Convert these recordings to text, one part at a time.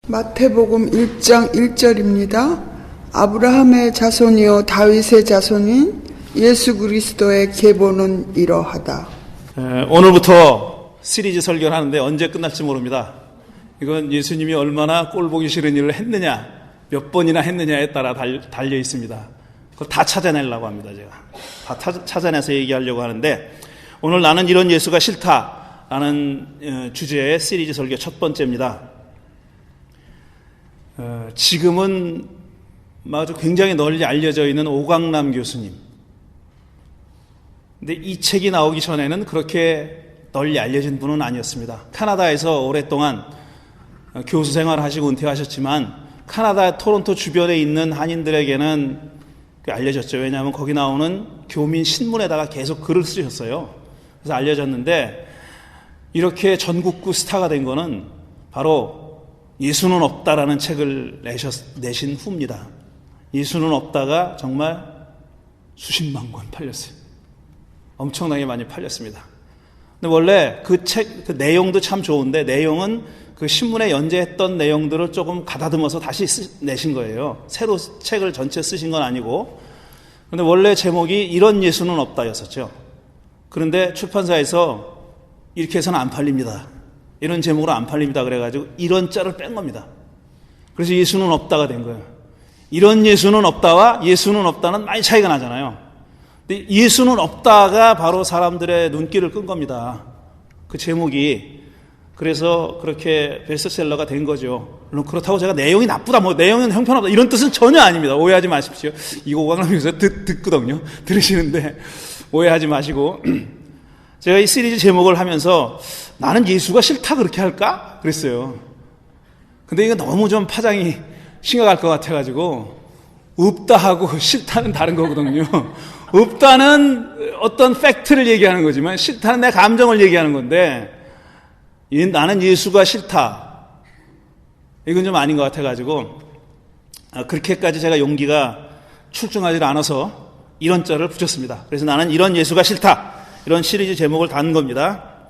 마태복음 1장 1절입니다. 아브라함의 자손이요 다윗의 자손인 예수 그리스도의 계보는 이러하다. 오늘부터 시리즈 설교를 하는데 언제 끝날지 모릅니다. 이건 예수님이 얼마나 꼴보기 싫은 일을 했느냐, 몇 번이나 했느냐에 따라 달려 있습니다. 그걸 다 찾아내려고 합니다. 제가 다 찾아내서 얘기하려고 하는데, 오늘 나는 이런 예수가 싫다라는 주제의 시리즈 설교 첫 번째입니다. 지금은 아주 굉장히 널리 알려져 있는 오강남 교수님. 근데 이 책이 나오기 전에는 그렇게 널리 알려진 분은 아니었습니다. 카나다에서 오랫동안 교수 생활하시고 은퇴하셨지만 카나다 토론토 주변에 있는 한인들에게는 알려졌죠. 왜냐하면 거기 나오는 교민 신문에다가 계속 글을 쓰셨어요. 그래서 알려졌는데, 이렇게 전국구 스타가 된 거는 바로 예수는 없다라는 책을 내신 후입니다. 예수는 없다가 정말 수십만 권 팔렸어요. 엄청나게 많이 팔렸습니다. 근데 원래 그 책, 그 내용도 참 좋은데, 내용은 그 신문에 연재했던 내용들을 조금 가다듬어서 다시 내신 거예요. 새로 책을 전체 쓰신 건 아니고. 근데 원래 제목이 이런 예수는 없다였었죠. 그런데 출판사에서 이렇게 해서는 안 팔립니다, 이런 제목으로 안 팔립니다 그래가지고 이런 자를 뺀 겁니다. 그래서 예수는 없다가 된 거예요. 이런 예수는 없다와 예수는 없다는 많이 차이가 나잖아요. 근데 예수는 없다가 바로 사람들의 눈길을 끈 겁니다, 그 제목이. 그래서 그렇게 베스트셀러가 된 거죠. 물론 그렇다고 제가 내용이 나쁘다, 내용은 형편없다, 이런 뜻은 전혀 아닙니다. 오해하지 마십시오. 이거 오강남 교수가 듣거든요. 들으시는데 오해하지 마시고. 제가 이 시리즈 제목을 하면서 나는 예수가 싫다 그렇게 할까? 그랬어요. 근데 이거 너무 좀 파장이 심각할 것 같아가지고, 없다 하고 싫다는 다른 거거든요. 없다는 어떤 팩트를 얘기하는 거지만 싫다는 내 감정을 얘기하는 건데, 나는 예수가 싫다, 이건 좀 아닌 것 같아가지고 그렇게까지 제가 용기가 출중하지 않아서 이런 자를 붙였습니다. 그래서 나는 이런 예수가 싫다, 이런 시리즈 제목을 단 겁니다.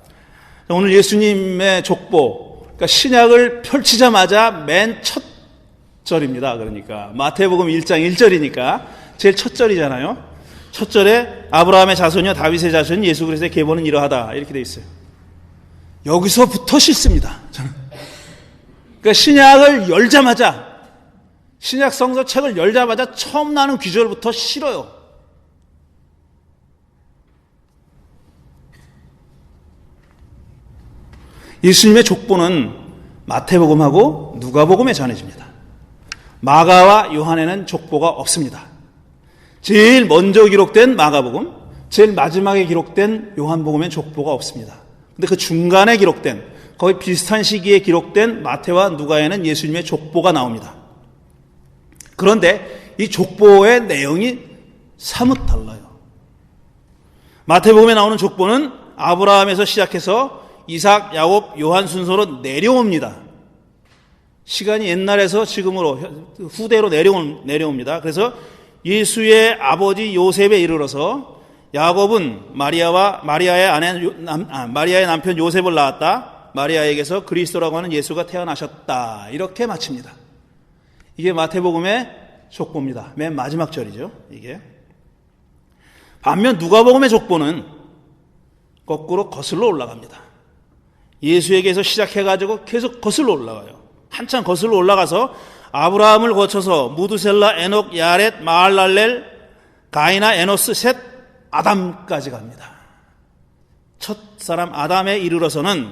오늘 예수님의 족보, 그러니까 신약을 펼치자마자 맨 첫 절입니다. 그러니까 마태복음 1장 1절이니까 제일 첫 절이잖아요. 첫 절에 아브라함의 자손이요 다윗의 자손 예수 그리스도의 계보는 이러하다, 이렇게 돼 있어요. 여기서부터 싫습니다, 저는. 그러니까 신약을 열자마자, 신약 성서책을 열자마자 처음 나는 귀절부터 싫어요. 예수님의 족보는 마태복음하고 누가복음에 전해집니다. 마가와 요한에는 족보가 없습니다. 제일 먼저 기록된 마가복음, 제일 마지막에 기록된 요한복음엔 족보가 없습니다. 근데 그 중간에 기록된, 거의 비슷한 시기에 기록된 마태와 누가에는 예수님의 족보가 나옵니다. 그런데 이 족보의 내용이 사뭇 달라요. 마태복음에 나오는 족보는 아브라함에서 시작해서 이삭, 야곱, 요한 순서로 내려옵니다. 시간이 옛날에서 지금으로 후대로 내려옵니다. 그래서 예수의 아버지 요셉에 이르러서 야곱은 마리아의 남편 요셉을 낳았다, 마리아에게서 그리스도라고 하는 예수가 태어나셨다, 이렇게 마칩니다. 이게 마태복음의 족보입니다. 맨 마지막 절이죠, 이게. 반면 누가복음의 족보는 거꾸로 거슬러 올라갑니다. 예수에게서 시작해가지고 계속 거슬러 올라가요. 한참 거슬러 올라가서 아브라함을 거쳐서 무드셀라, 에녹, 야렛, 마할랄렐, 가이나, 에노스, 셋, 아담까지 갑니다. 첫 사람 아담에 이르러서는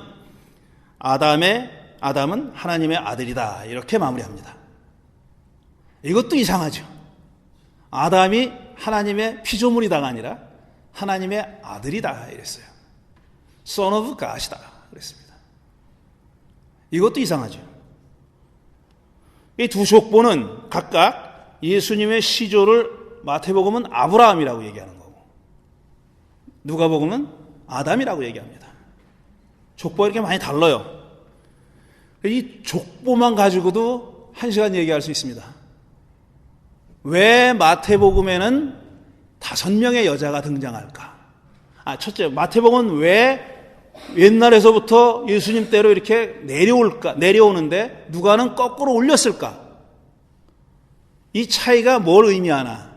아담은 하나님의 아들이다, 이렇게 마무리합니다. 이것도 이상하죠. 아담이 하나님의 피조물이다가 아니라 하나님의 아들이다 이랬어요. Son of God이다 그랬습니다. 이것도 이상하죠. 이 두 족보는 각각 예수님의 시조를 마태복음은 아브라함이라고 얘기하는 거고, 누가복음은 아담이라고 얘기합니다. 족보가 이렇게 많이 달라요. 이 족보만 가지고도 1시간 얘기할 수 있습니다. 왜 마태복음에는 5명의 여자가 등장할까? 첫째, 마태복음은 왜 옛날에서부터 예수님 때로 이렇게 내려오는데 누가는 거꾸로 올렸을까? 이 차이가 뭘 의미하나?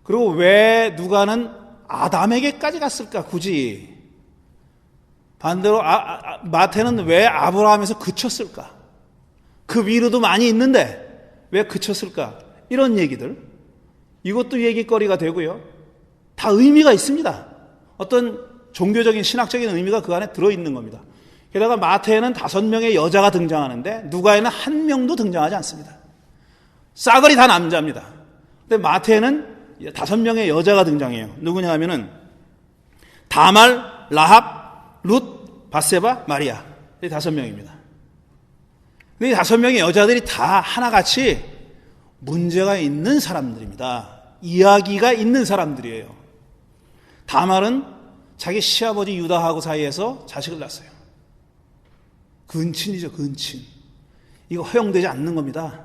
그리고 왜 누가는 아담에게까지 갔을까, 굳이? 반대로 마태는 왜 아브라함에서 그쳤을까? 그 위로도 많이 있는데 왜 그쳤을까? 이런 얘기들, 이것도 얘기거리가 되고요. 다 의미가 있습니다. 어떤 종교적인 신학적인 의미가 그 안에 들어있는 겁니다. 게다가 마태에는 5명의 여자가 등장하는데 누가에는 1명도 등장하지 않습니다. 싸그리 다 남자입니다. 근데 마태에는 5명의 여자가 등장해요. 누구냐 하면은 다말, 라합, 룻, 바세바, 마리아. 이 5명입니다. 근데 이 5명의 여자들이 다 하나같이 문제가 있는 사람들입니다. 이야기가 있는 사람들이에요. 다말은 자기 시아버지 유다하고 사이에서 자식을 낳았어요. 근친이죠, 근친. 이거 허용되지 않는 겁니다.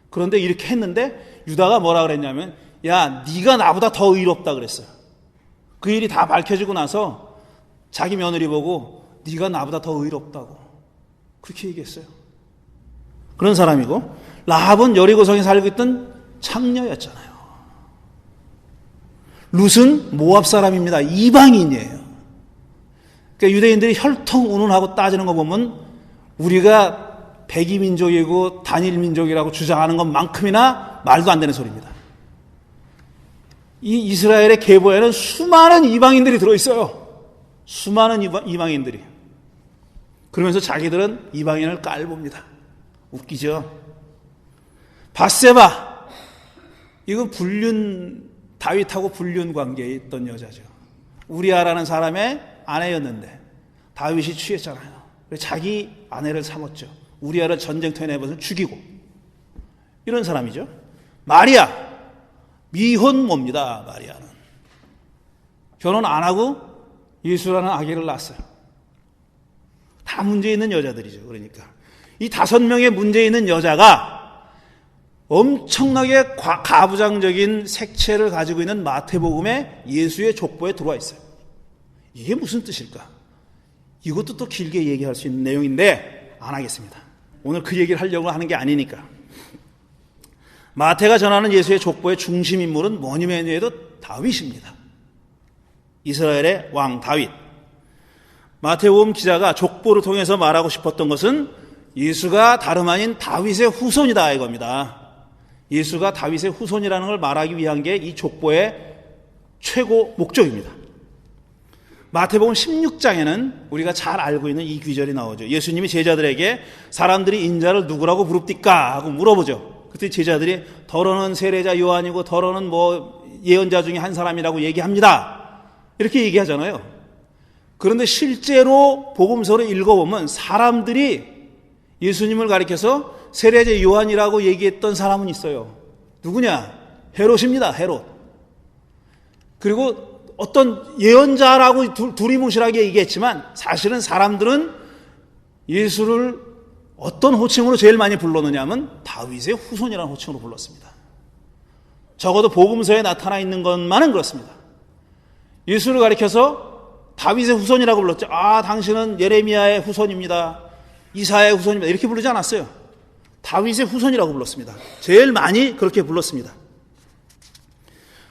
그런데 이렇게 했는데 유다가 뭐라 그랬냐면, 야, 네가 나보다 더 의롭다 그랬어요. 그 일이 다 밝혀지고 나서 자기 며느리 보고 네가 나보다 더 의롭다고 그렇게 얘기했어요. 그런 사람이고, 라합은 여리고성에 살고 있던 창녀였잖아요. 룻은 모압 사람입니다. 이방인이에요. 그러니까 유대인들이 혈통 운운하고 따지는 거 보면 우리가 백이민족이고 단일민족이라고 주장하는 것만큼이나 말도 안 되는 소리입니다. 이 이스라엘의 계보에는 수많은 이방인들이 들어있어요. 수많은 이방인들이. 그러면서 자기들은 이방인을 깔봅니다. 웃기죠? 바세바, 이건 다윗하고 불륜 관계에 있던 여자죠. 우리아라는 사람의 아내였는데 다윗이 취했잖아요. 그래서 자기 아내를 삼았죠. 우리아를 전쟁터에 내버려 죽이고. 이런 사람이죠. 마리아, 미혼모입니다. 마리아는 결혼 안 하고 예수라는 아기를 낳았어요. 다 문제 있는 여자들이죠. 그러니까 이 5명의 문제 있는 여자가 엄청나게 가부장적인 색채를 가지고 있는 마태복음에 예수의 족보에 들어와 있어요. 이게 무슨 뜻일까? 이것도 또 길게 얘기할 수 있는 내용인데 안 하겠습니다. 오늘 그 얘기를 하려고 하는 게 아니니까. 마태가 전하는 예수의 족보의 중심 인물은 뭐니 뭐니 해도 다윗입니다. 이스라엘의 왕 다윗. 마태복음 기자가 족보를 통해서 말하고 싶었던 것은 예수가 다름 아닌 다윗의 후손이다 이겁니다. 예수가 다윗의 후손이라는 걸 말하기 위한 게 이 족보의 최고 목적입니다. 마태복음 16장에는 우리가 잘 알고 있는 이 귀절이 나오죠. 예수님이 제자들에게 사람들이 인자를 누구라고 부릅니까? 하고 물어보죠. 그때 제자들이 더러는 세례자 요한이고 더러는 뭐 예언자 중에 한 사람이라고 얘기합니다. 이렇게 얘기하잖아요. 그런데 실제로 복음서를 읽어보면 사람들이 예수님을 가리켜서 세례자 요한이라고 얘기했던 사람은 있어요. 누구냐? 헤롯입니다. 헤롯. 그리고 어떤 예언자라고 두리뭉실하게 얘기했지만 사실은 사람들은 예수를 어떤 호칭으로 제일 많이 불렀느냐 하면 다윗의 후손이라는 호칭으로 불렀습니다. 적어도 복음서에 나타나 있는 것만은 그렇습니다. 예수를 가리켜서 다윗의 후손이라고 불렀죠. 아, 당신은 예레미야의 후손입니다. 이사야의 후손입니다. 이렇게 부르지 않았어요. 다윗의 후손이라고 불렀습니다. 제일 많이 그렇게 불렀습니다.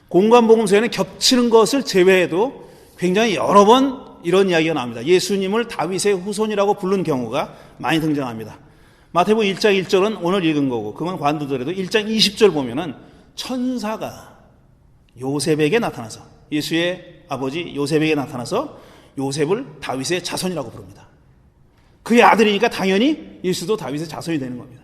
공관복음서에는 겹치는 것을 제외해도 굉장히 여러 번 이런 이야기가 나옵니다. 예수님을 다윗의 후손이라고 부른 경우가 많이 등장합니다. 마태복음 1장 1절은 오늘 읽은 거고 그건 관두더라도 1장 20절 보면은 천사가 요셉에게 나타나서 예수의 아버지 요셉에게 나타나서 요셉을 다윗의 자손이라고 부릅니다. 그의 아들이니까 당연히 예수도 다윗의 자손이 되는 겁니다.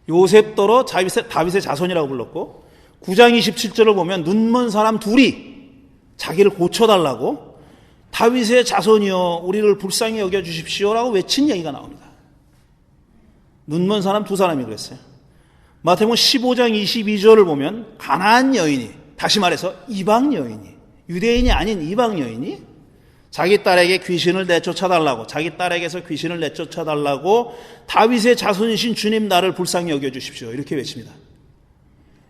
요셉더러 다윗의 자손이라고 불렀고 9장 27절을 보면 눈먼 사람 둘이 자기를 고쳐달라고 다윗의 자손이여 우리를 불쌍히 여겨주십시오라고 외친 얘기가 나옵니다. 눈먼 사람 2사람이 그랬어요. 마태복음 15장 22절을 보면 가나안 여인이, 다시 말해서 이방 여인이, 유대인이 아닌 이방 여인이 자기 딸에게 귀신을 내쫓아달라고, 자기 딸에게서 귀신을 내쫓아달라고 다윗의 자손이신 주님 나를 불쌍히 여겨주십시오 이렇게 외칩니다.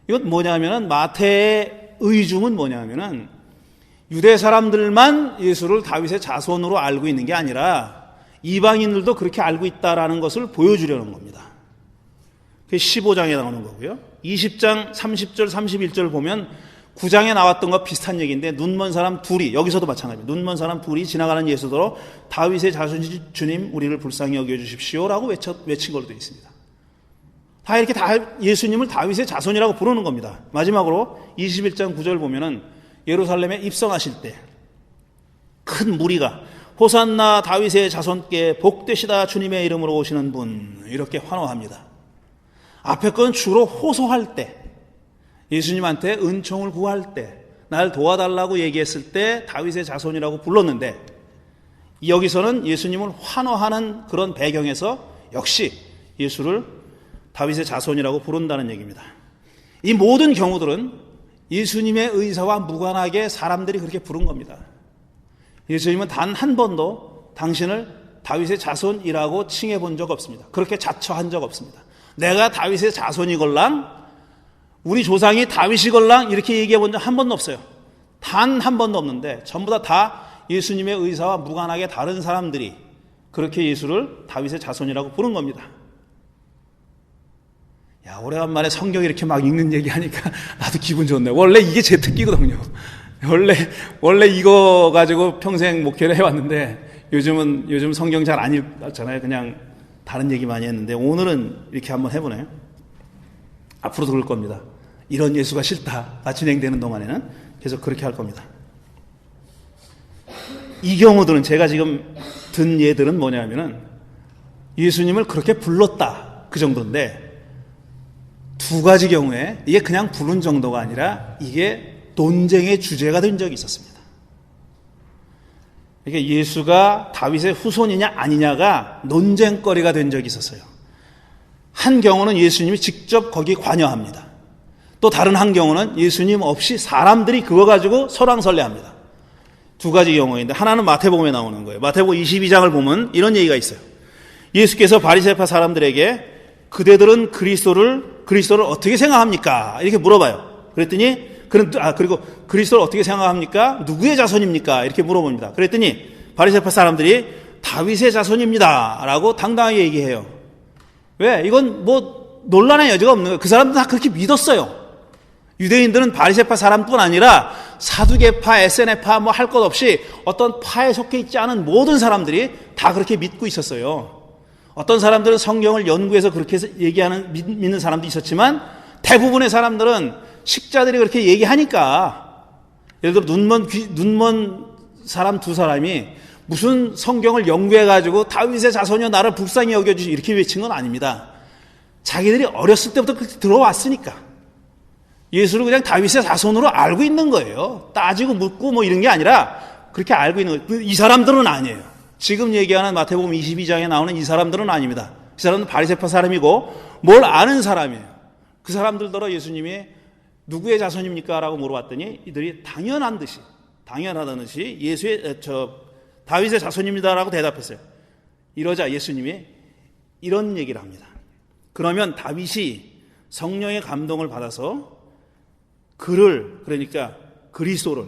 이건 뭐냐면은 마태의 의중은 뭐냐면은 유대 사람들만 예수를 다윗의 자손으로 알고 있는 게 아니라 이방인들도 그렇게 알고 있다라는 것을 보여주려는 겁니다. 그게 15장에 나오는 거고요. 20장 30절 31절 보면 9장에 나왔던 것 비슷한 얘기인데 눈먼 사람 둘이, 여기서도 마찬가지입니다. 눈먼 사람 둘이 지나가는 예수더러 다윗의 자손이 주님 우리를 불쌍히 여겨주십시오라고 외친 걸로 되어 있습니다. 다 이렇게 다 예수님을 다윗의 자손이라고 부르는 겁니다. 마지막으로 21장 9절 보면은 예루살렘에 입성하실 때 큰 무리가 호산나 다윗의 자손께 복되시다 주님의 이름으로 오시는 분 이렇게 환호합니다. 앞에 건 주로 호소할 때, 예수님한테 은총을 구할 때, 날 도와달라고 얘기했을 때 다윗의 자손이라고 불렀는데 여기서는 예수님을 환호하는 그런 배경에서 역시 예수를 다윗의 자손이라고 부른다는 얘기입니다. 이 모든 경우들은 예수님의 의사와 무관하게 사람들이 그렇게 부른 겁니다. 예수님은 단 한 번도 당신을 다윗의 자손이라고 칭해 본 적 없습니다. 그렇게 자처한 적 없습니다. 내가 다윗의 자손이걸랑 우리 조상이 다윗이걸랑 이렇게 얘기해 본 적 한 번도 없어요. 단 한 번도 없는데 전부 다 예수님의 의사와 무관하게 다른 사람들이 그렇게 예수를 다윗의 자손이라고 부른 겁니다. 야, 오래간만에 성경 이렇게 막 읽는 얘기하니까 나도 기분 좋네. 원래 이게 제 특기거든요. 원래 이거 가지고 평생 목회를 해왔는데 요즘 성경 잘 안 읽잖아요. 그냥 다른 얘기 많이 했는데 오늘은 이렇게 한번 해보네요. 앞으로도 그럴 겁니다. 이런 예수가 싫다가 진행되는 동안에는 계속 그렇게 할 겁니다. 이 경우들은 제가 지금 든 예들은 뭐냐면은 예수님을 그렇게 불렀다 그 정도인데 두 가지 경우에 이게 그냥 부른 정도가 아니라 이게 논쟁의 주제가 된 적이 있었습니다. 이게 예수가 다윗의 후손이냐 아니냐가 논쟁거리가 된 적이 있었어요. 한 경우는 예수님이 직접 거기 관여합니다. 또 다른 한 경우는 예수님 없이 사람들이 그거 가지고 설왕설래합니다. 두 가지 경우인데 하나는 마태복음에 나오는 거예요. 마태복음 22장을 보면 이런 얘기가 있어요. 예수께서 바리새파 사람들에게 그대들은 그리스도를 어떻게 생각합니까? 이렇게 물어봐요. 그랬더니 그리고 그리스도를 어떻게 생각합니까? 누구의 자손입니까? 이렇게 물어봅니다. 그랬더니 바리새파 사람들이 다윗의 자손입니다 라고 당당하게 얘기해요. 왜? 이건 뭐 논란의 여지가 없는 거예요. 그 사람들은 다 그렇게 믿었어요. 유대인들은 바리새파 사람뿐 아니라 사두개파, 에세네파 뭐 할 것 없이 어떤 파에 속해 있지 않은 모든 사람들이 다 그렇게 믿고 있었어요. 어떤 사람들은 성경을 연구해서 그렇게 믿는 사람도 있었지만 대부분의 사람들은 식자들이 그렇게 얘기하니까, 예를 들어 눈먼 사람 두 사람이 무슨 성경을 연구해가지고 다윗의 자손이여 나를 불쌍히 여겨주시 이렇게 외친 건 아닙니다. 자기들이 어렸을 때부터 그렇게 들어왔으니까 예수를 그냥 다윗의 자손으로 알고 있는 거예요. 따지고 묻고 뭐 이런 게 아니라 그렇게 알고 있는 거예요. 이 사람들은 아니에요. 지금 얘기하는 마태복음 22장에 나오는 이 사람들은 아닙니다. 이 사람은 바리새파 사람이고 뭘 아는 사람이에요. 그 사람들더러 예수님이 누구의 자손입니까? 라고 물어봤더니 이들이 당연하다는 듯이 다윗의 자손입니다 라고 대답했어요. 이러자 예수님이 이런 얘기를 합니다. 그러면 다윗이 성령의 감동을 받아서 그러니까 그리스도를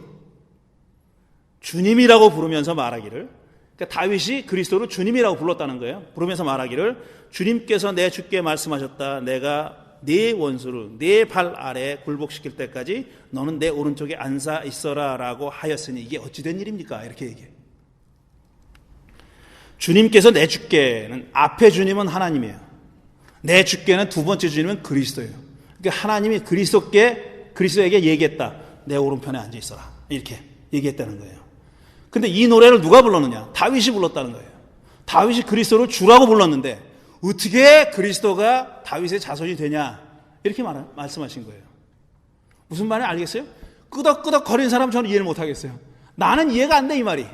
주님이라고 부르면서 말하기를, 그러니까 다윗이 그리스도를 주님이라고 불렀다는 거예요. 부르면서 말하기를 주님께서 내 주께 말씀하셨다. 내가 네 원수를 네 발 아래에 굴복시킬 때까지 너는 내 오른쪽에 앉아 있어라 라고 하였으니 이게 어찌된 일입니까? 이렇게 얘기해요. 주님께서 내 주께는 앞에 주님은 하나님이에요. 내 주께는 두 번째 주님은 그리스도예요. 그러니까 하나님이 그리스도에게 얘기했다. 내 오른편에 앉아 있어라. 이렇게 얘기했다는 거예요. 근데 이 노래를 누가 불렀느냐? 다윗이 불렀다는 거예요. 다윗이 그리스도를 주라고 불렀는데 어떻게 그리스도가 다윗의 자손이 되냐? 이렇게 말씀하신 거예요. 무슨 말인지 알겠어요? 끄덕끄덕 거리는 사람 저는 이해를 못하겠어요. 나는 이해가 안 돼, 이 말이.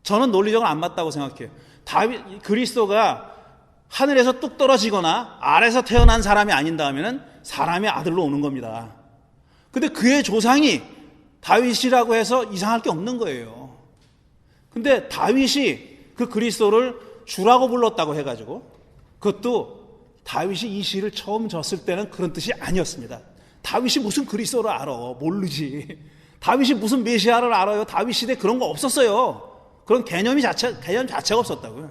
저는 논리적으로 안 맞다고 생각해요. 그리스도가 하늘에서 뚝 떨어지거나 아래서 태어난 사람이 아닌다면은 사람의 아들로 오는 겁니다. 근데 그의 조상이 다윗이라고 해서 이상할 게 없는 거예요. 근데 다윗이 그 그리스도를 주라고 불렀다고 해가지고 그것도 다윗이 이 시를 처음 졌을 때는 그런 뜻이 아니었습니다. 다윗이 무슨 그리스도를 알아? 모르지. 다윗이 무슨 메시아를 알아요? 다윗 시대 그런 거 없었어요. 그런 개념 자체가 없었다고요.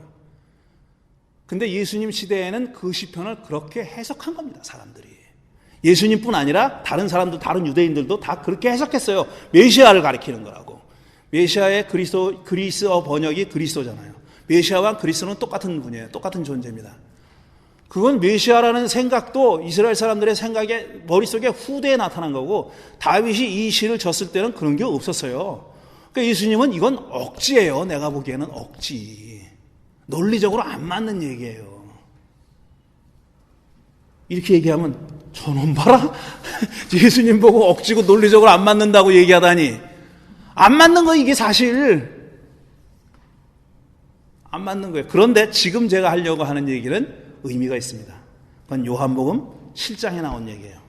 근데 예수님 시대에는 그 시편을 그렇게 해석한 겁니다, 사람들이. 예수님뿐 아니라 다른 사람들, 다른 유대인들도 다 그렇게 해석했어요. 메시아를 가리키는 거라고. 메시아의 그리스어 번역이 그리스도잖아요. 메시아와 그리스도는 똑같은 분이에요. 똑같은 존재입니다. 그건 메시아라는 생각도 이스라엘 사람들의 생각에 머릿속에 후대에 나타난 거고, 다윗이 이 시를 졌을 때는 그런 게 없었어요. 그러니까 예수님은 이건 억지예요. 내가 보기에는 억지. 논리적으로 안 맞는 얘기예요. 이렇게 얘기하면 저놈 봐라. 예수님 보고 억지고 논리적으로 안 맞는다고 얘기하다니. 안 맞는 거 이게 사실 안 맞는 거예요. 그런데 지금 제가 하려고 하는 얘기는 의미가 있습니다. 그건 요한복음 7장에 나온 얘기예요.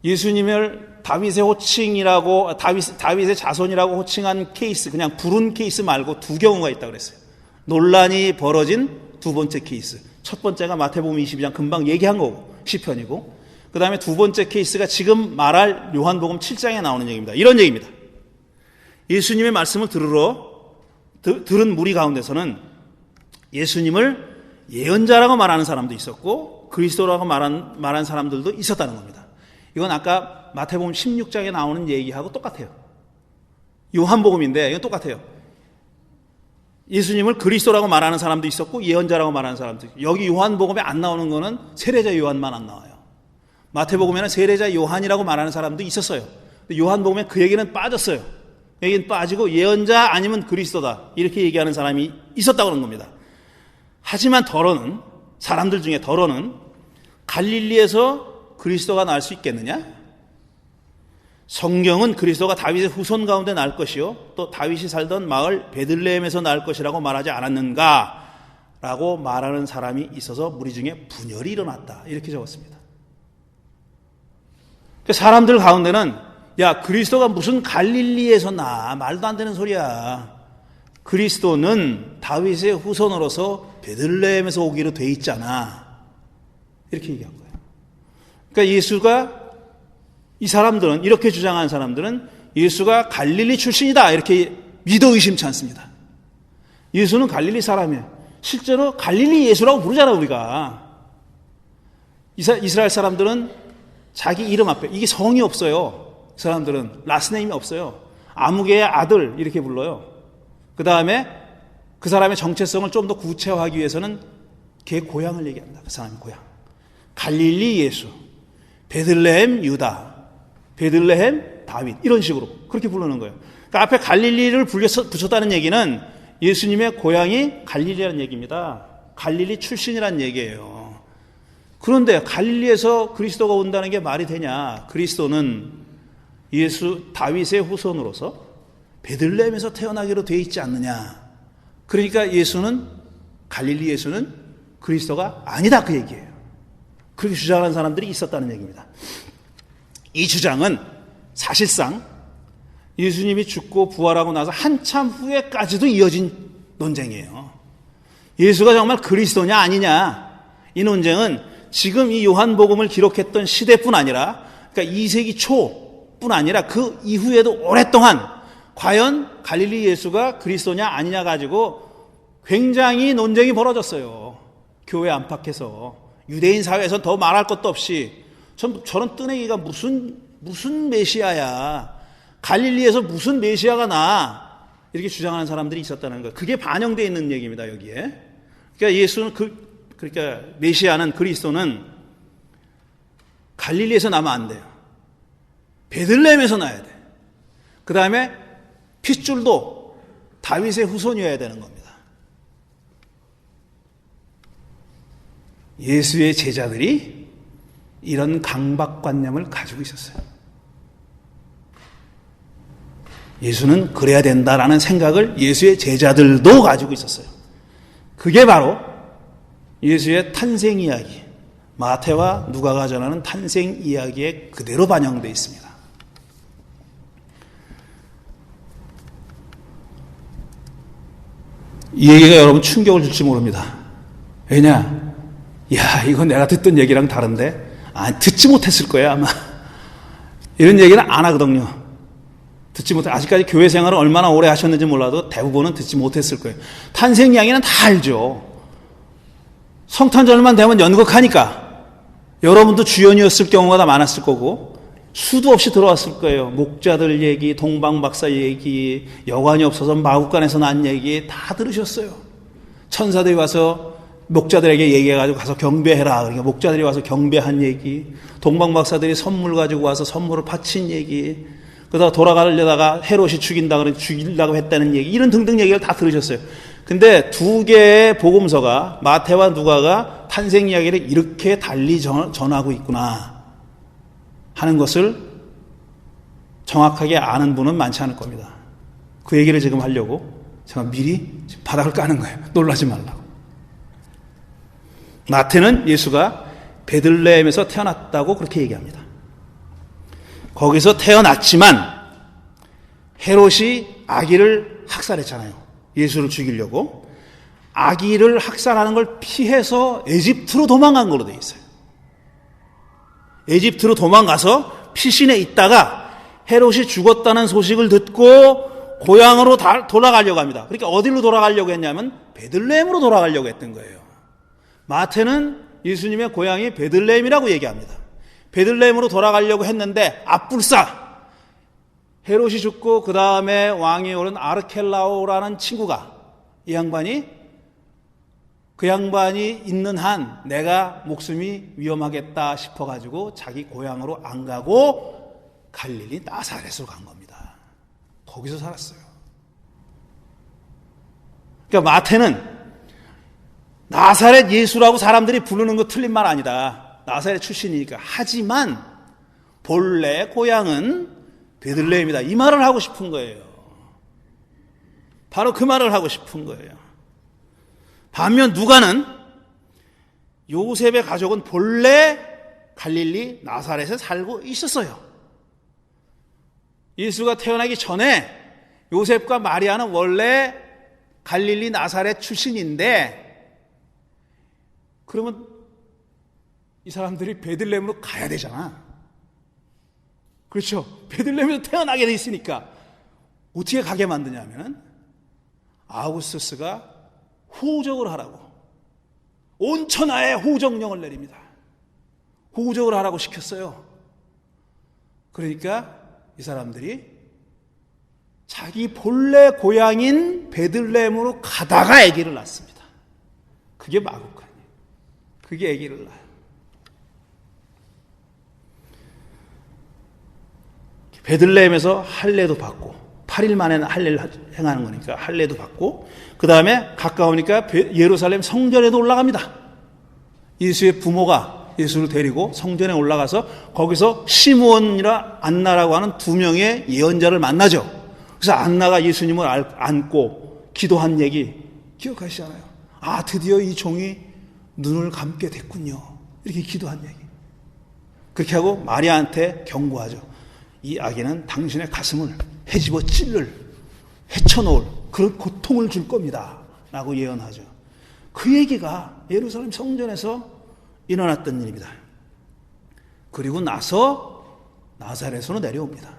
예수님을 다윗의 호칭이라고, 다윗의 자손이라고 호칭한 케이스, 그냥 부른 케이스 말고 두 경우가 있다고 그랬어요. 논란이 벌어진 두 번째 케이스. 첫 번째가 마태복음 22장 금방 얘기한 거고, 시편이고, 그 다음에 두 번째 케이스가 지금 말할 요한복음 7장에 나오는 얘기입니다. 이런 얘기입니다. 예수님의 말씀을 들은 무리 가운데서는 예수님을 예언자라고 말하는 사람도 있었고 그리스도라고 말한 사람들도 있었다는 겁니다. 이건 아까 마태복음 16장에 나오는 얘기하고 똑같아요. 요한복음인데 이건 똑같아요. 예수님을 그리스도라고 말하는 사람도 있었고 예언자라고 말하는 사람도 있고, 여기 요한복음에 안 나오는 거는 세례자 요한만 안 나와요. 마태복음에는 세례자 요한이라고 말하는 사람도 있었어요. 요한복음에 그 얘기는 빠졌어요. 여기는 빠지고 예언자 아니면 그리스도다 이렇게 얘기하는 사람이 있었다고 하는 겁니다. 하지만 사람들 중에 더러는 갈릴리에서 그리스도가 날 수 있겠느냐? 성경은 그리스도가 다윗의 후손 가운데 날 것이요 또 다윗이 살던 마을 베들레헴에서 날 것이라고 말하지 않았는가? 라고 말하는 사람이 있어서 무리 중에 분열이 일어났다 이렇게 적었습니다. 사람들 가운데는 야, 그리스도가 무슨 갈릴리에서 나? 말도 안 되는 소리야. 그리스도는 다윗의 후손으로서 베들레헴에서 오기로 돼 있잖아. 이렇게 얘기한 거예요. 그러니까 이 사람들은, 이렇게 주장한 사람들은 예수가 갈릴리 출신이다. 이렇게 믿어 의심치 않습니다. 예수는 갈릴리 사람이에요. 실제로 갈릴리 예수라고 부르잖아, 우리가. 이스라엘 사람들은 자기 이름 앞에, 이게 성이 없어요. 그 사람들은 라스네임이 없어요. 아무개의 아들 이렇게 불러요. 그 다음에 그 사람의 정체성을 좀 더 구체화하기 위해서는 걔 고향을 얘기합니다. 그 사람의 고향. 갈릴리 예수, 베들레헴 유다, 베들레헴 다윗 이런 식으로 그렇게 부르는 거예요. 그러니까 앞에 갈릴리를 붙였다는 얘기는 예수님의 고향이 갈릴리라는 얘기입니다. 갈릴리 출신이라는 얘기예요. 그런데 갈릴리에서 그리스도가 온다는 게 말이 되냐? 그리스도는 다윗의 후손으로서 베들레헴에서 태어나기로 되어 있지 않느냐. 그러니까 갈릴리 예수는 그리스도가 아니다 그 얘기예요. 그렇게 주장하는 사람들이 있었다는 얘기입니다. 이 주장은 사실상 예수님이 죽고 부활하고 나서 한참 후에까지도 이어진 논쟁이에요. 예수가 정말 그리스도냐 아니냐. 이 논쟁은 지금 이 요한복음을 기록했던 시대뿐 아니라 그러니까 2세기 초뿐 아니라 그 이후에도 오랫동안 과연 갈릴리 예수가 그리스도냐 아니냐 가지고 굉장히 논쟁이 벌어졌어요. 교회 안팎에서. 유대인 사회에서 더 말할 것도 없이 저런 뜨내기가 무슨 메시아야. 갈릴리에서 무슨 메시아가 나. 이렇게 주장하는 사람들이 있었다는 거예요. 그게 반영되어 있는 얘기입니다, 여기에. 그러니까 그러니까 메시아는 그리스도는 갈릴리에서 나면 안 돼요. 베들레헴에서 나야 돼. 그 다음에 핏줄도 다윗의 후손이어야 되는 겁니다. 예수의 제자들이 이런 강박관념을 가지고 있었어요. 예수는 그래야 된다라는 생각을 예수의 제자들도 가지고 있었어요. 그게 바로 예수의 탄생 이야기, 마태와 누가가 전하는 탄생 이야기에 그대로 반영되어 있습니다. 이 얘기가 여러분 충격을 줄지 모릅니다. 왜냐? 야, 이거 내가 듣던 얘기랑 다른데? 듣지 못했을 거예요, 아마. 이런 얘기는 안 하거든요. 듣지 못해. 아직까지 교회 생활을 얼마나 오래 하셨는지 몰라도 대부분은 듣지 못했을 거예요. 탄생 이야기는 다 알죠. 성탄절만 되면 연극하니까 여러분도 주연이었을 경우가 다 많았을 거고 수도 없이 들어왔을 거예요. 목자들 얘기, 동방박사 얘기, 여관이 없어서 마국간에서 난 얘기 다 들으셨어요. 천사들이 와서 목자들에게 얘기해가지고 가서 경배해라. 그러니까 목자들이 와서 경배한 얘기, 동방박사들이 선물 가지고 와서 선물을 바친 얘기, 그러다가 돌아가려다가 헤롯이 죽이려고 했다는 얘기, 이런 등등 얘기를 다 들으셨어요. 근데 두 개의 복음서가, 마태와 누가가 탄생 이야기를 이렇게 달리 전하고 있구나 하는 것을 정확하게 아는 분은 많지 않을 겁니다. 그 얘기를 지금 하려고 제가 미리 바닥을 까는 거예요. 놀라지 말라고. 마태는 예수가 베들레헴에서 태어났다고 그렇게 얘기합니다. 거기서 태어났지만 헤롯이 아기를 학살했잖아요. 예수를 죽이려고. 아기를 학살하는 걸 피해서 에집트로 도망간 걸로 돼 있어요. 에집트로 도망가서 피신해 있다가 헤롯이 죽었다는 소식을 듣고 고향으로 돌아가려고 합니다. 그러니까 어디로 돌아가려고 했냐면 베들레헴으로 돌아가려고 했던 거예요. 마태는 예수님의 고향이 베들레헴이라고 얘기합니다. 베들레헴으로 돌아가려고 했는데 앞불싸 헤롯이 죽고 그 다음에 왕이 오른 아르켈라오라는 친구가 그 양반이 있는 한 내가 목숨이 위험하겠다 싶어가지고 자기 고향으로 안 가고 갈릴리 나사렛으로 간 겁니다. 거기서 살았어요. 그러니까 마태는 나사렛 예수라고 사람들이 부르는 거 틀린 말 아니다. 나사렛 출신이니까. 하지만 본래 고향은 베들레헴이다. 이 말을 하고 싶은 거예요. 바로 그 말을 하고 싶은 거예요. 반면 누가는 요셉의 가족은 본래 갈릴리 나사렛에 살고 있었어요. 예수가 태어나기 전에 요셉과 마리아는 원래 갈릴리 나사렛 출신인데 그러면 이 사람들이 베들레헴으로 가야 되잖아. 그렇죠? 베들레헴에서 태어나게 돼 있으니까 어떻게 가게 만드냐면 아우구스투스가 호적을 하라고 온 천하에 호적령을 내립니다. 호적을 하라고 시켰어요. 그러니까 이 사람들이 자기 본래 고향인 베들레헴으로 가다가 아기를 낳습니다. 그게 마구간이에요. 그게 아기를 낳아요. 베들레헴에서 할례도 받고 8일 만에 할례를 행하는 거니까 할례도 받고 그 다음에 가까우니까 예루살렘 성전에도 올라갑니다. 예수의 부모가 예수를 데리고 성전에 올라가서 거기서 시므온이라 안나라고 하는 두 명의 예언자를 만나죠. 그래서 안나가 예수님을 안고 기도한 얘기 기억하시잖아요. 아, 드디어 이 종이 눈을 감게 됐군요. 이렇게 기도한 얘기. 그렇게 하고 마리아한테 경고하죠. 이 아기는 당신의 가슴을 헤집어 헤쳐놓을 그런 고통을 줄 겁니다. 라고 예언하죠. 그 얘기가 예루살렘 성전에서 일어났던 일입니다. 그리고 나서 나사렛으로 내려옵니다.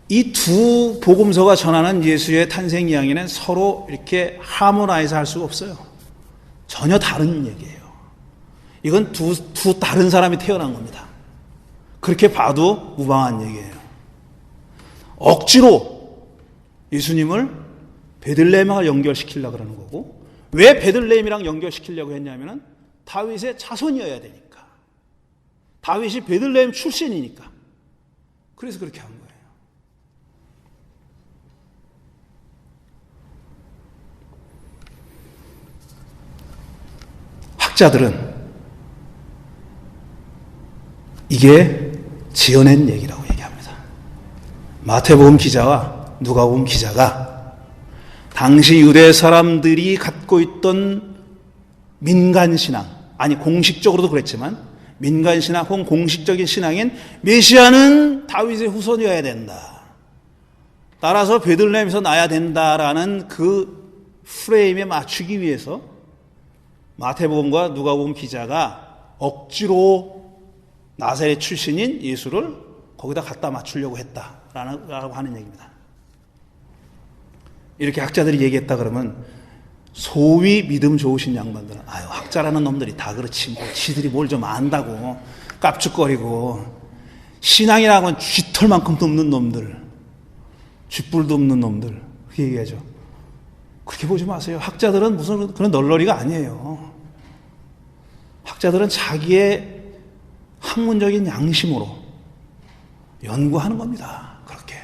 이 두 복음서가 전하는 예수의 탄생 이야기는 서로 이렇게 하모나이즈 할 수가 없어요. 전혀 다른 얘기예요. 이건 두 다른 사람이 태어난 겁니다. 그렇게 봐도 무방한 얘기예요. 억지로 예수님을 베들레헴과 연결시키려고 그러는 거고, 왜 베들레헴이랑 연결시키려고 했냐면은 다윗의 자손이어야 되니까. 다윗이 베들레헴 출신이니까. 그래서 그렇게 한 거예요. 학자들은 이게 지어낸 얘기라고 얘기합니다. 마태복음 기자와 누가복음 기자가 당시 유대 사람들이 갖고 있던 민간신앙, 아니 공식적으로도 그랬지만 민간신앙 혹은 공식적인 신앙인 메시아는 다윗의 후손이어야 된다. 따라서 베들레헴에서 나야 된다라는 그 프레임에 맞추기 위해서 마태복음과 누가복음 기자가 억지로 나사렛 출신인 예수를 거기다 갖다 맞추려고 했다라고 하는 얘기입니다. 이렇게 학자들이 얘기했다 그러면 소위 믿음 좋으신 양반들은 학자라는 놈들이 다 그렇지 뭐 지들이 뭘 좀 안다고 깝죽거리고 신앙이라고는 쥐털만큼도 없는 놈들, 쥐뿔도 없는 놈들 그렇게 얘기하죠. 그렇게 보지 마세요. 학자들은 무슨 그런 널널이가 아니에요. 학자들은 자기의 학문적인 양심으로 연구하는 겁니다. 그렇게.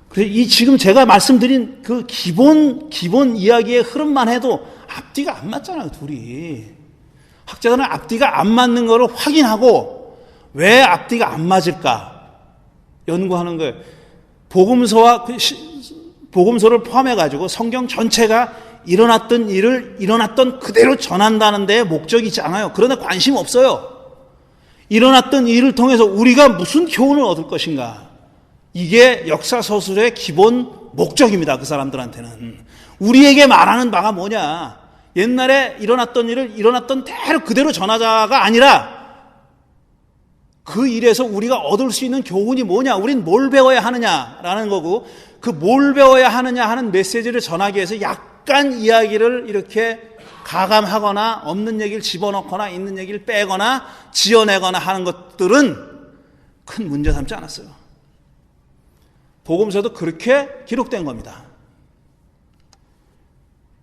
그래서 이 지금 제가 말씀드린 그 기본 이야기의 흐름만 해도 앞뒤가 안 맞잖아요, 둘이. 학자들은 앞뒤가 안 맞는 거를 확인하고 왜 앞뒤가 안 맞을까 연구하는 거예요. 복음서를 포함해가지고 성경 전체가 일어났던 일을 일어났던 그대로 전한다는 데에 목적이 있지 않아요. 그런데 관심 없어요. 일어났던 일을 통해서 우리가 무슨 교훈을 얻을 것인가. 이게 역사서술의 기본 목적입니다. 그 사람들한테는. 우리에게 말하는 바가 뭐냐. 옛날에 일어났던 일을 일어났던 대로 그대로 전하자가 아니라 그 일에서 우리가 얻을 수 있는 교훈이 뭐냐, 우린 뭘 배워야 하느냐라는 거고, 그 뭘 배워야 하느냐 하는 메시지를 전하기 위해서 약간 이야기를 이렇게 가감하거나 없는 얘기를 집어넣거나 있는 얘기를 빼거나 지어내거나 하는 것들은 큰 문제 삼지 않았어요. 복음서도 그렇게 기록된 겁니다.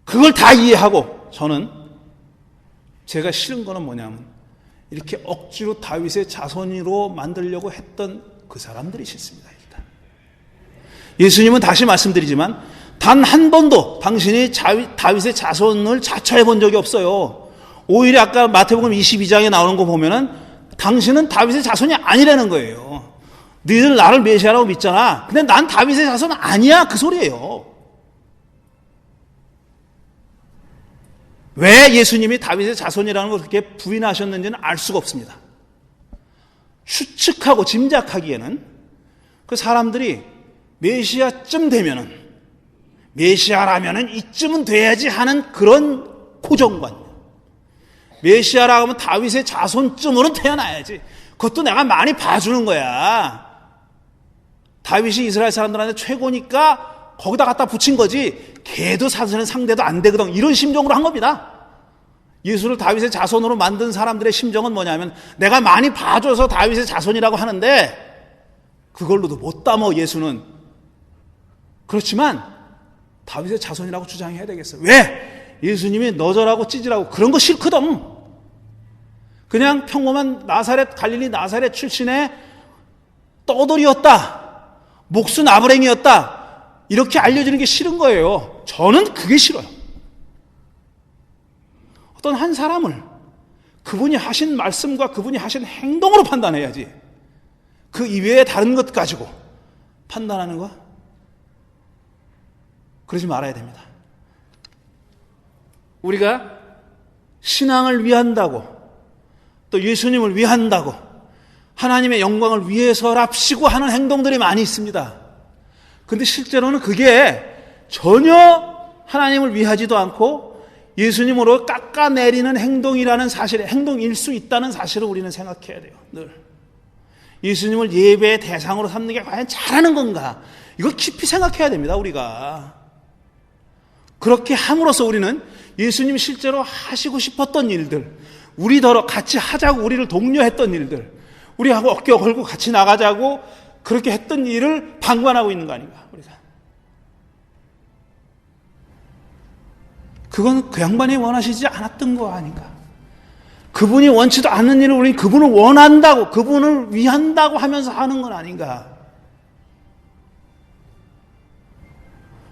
그걸 다 이해하고 저는 제가 싫은 거는 뭐냐면 이렇게 억지로 다윗의 자손으로 만들려고 했던 그 사람들이 싫습니다. 일단 예수님은 다시 말씀드리지만 단 한 번도 당신이 다윗의 자손을 자처해 본 적이 없어요. 오히려 아까 마태복음 22장에 나오는 거 보면은 당신은 다윗의 자손이 아니라는 거예요. 너희들 나를 메시아라고 믿잖아. 근데 난 다윗의 자손 아니야. 그 소리예요. 왜 예수님이 다윗의 자손이라는 걸 그렇게 부인하셨는지는 알 수가 없습니다. 추측하고 짐작하기에는 그 사람들이 메시아쯤 되면은 메시아라면은 이쯤은 돼야지 하는 그런 고정관. 메시아라고 하면 다윗의 자손쯤으로 태어나야지. 그것도 내가 많이 봐주는 거야. 다윗이 이스라엘 사람들한테 최고니까 거기다 갖다 붙인 거지. 걔도 사실은 상대도 안 되거든. 이런 심정으로 한 겁니다. 예수를 다윗의 자손으로 만든 사람들의 심정은 뭐냐면 내가 많이 봐줘서 다윗의 자손이라고 하는데 그걸로도 못 담어 예수는. 그렇지만 다윗의 자손이라고 주장해야 되겠어. 왜? 예수님이 너절하고 찌질하고 그런 거 싫거든. 그냥 평범한 갈릴리 나사렛 출신의 떠돌이였다. 목수 나부랭이였다. 이렇게 알려지는 게 싫은 거예요. 저는 그게 싫어요. 어떤 한 사람을 그분이 하신 말씀과 그분이 하신 행동으로 판단해야지. 그 이외에 다른 것 가지고 판단하는 거 그러지 말아야 됩니다. 우리가 신앙을 위한다고 또 예수님을 위한다고 하나님의 영광을 위해서랍시고 하는 행동들이 많이 있습니다. 근데 실제로는 그게 전혀 하나님을 위하지도 않고 예수님으로 깎아내리는 행동이라는 사실, 행동일 수 있다는 사실을 우리는 생각해야 돼요. 늘. 예수님을 예배의 대상으로 삼는 게 과연 잘하는 건가? 이걸 깊이 생각해야 됩니다, 우리가. 그렇게 함으로써 우리는 예수님이 실제로 하시고 싶었던 일들, 우리더러 같이 하자고 우리를 독려했던 일들, 우리하고 어깨 걸고 같이 나가자고 그렇게 했던 일을 방관하고 있는 거 아닌가, 우리가. 그건 그 양반이 원하시지 않았던 거 아닌가. 그분이 원치도 않는 일을 우리 그분을 원한다고, 그분을 위한다고 하면서 하는 건 아닌가.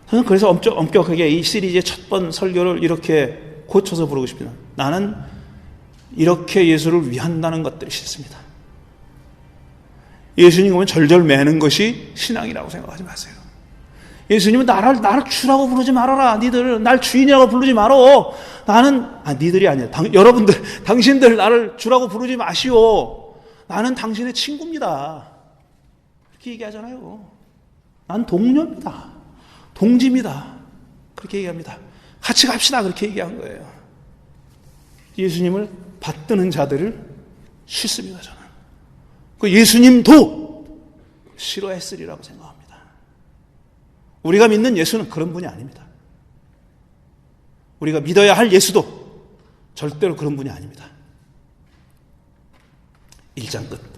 저는 그래서 엄격하게 이 시리즈의 첫 번 설교를 이렇게 고쳐서 부르고 싶습니다. 나는 이렇게 예수를 위한다는 것들이 싫습니다. 예수님 오면 절절 매는 것이 신앙이라고 생각하지 마세요. 예수님은 나를 주라고 부르지 말아라. 니들 날 주인이라고 부르지 말어. 나는 니들이 아니야. 여러분들, 당신들 나를 주라고 부르지 마시오. 나는 당신의 친구입니다. 그렇게 얘기하잖아요. 난 동료입니다. 동지입니다. 그렇게 얘기합니다. 같이 갑시다. 그렇게 얘기한 거예요. 예수님을 받드는 자들을 싫습니다. 저는. 그 예수님도 싫어했으리라고 생각합니다. 우리가 믿는 예수는 그런 분이 아닙니다. 우리가 믿어야 할 예수도 절대로 그런 분이 아닙니다. 1장 끝.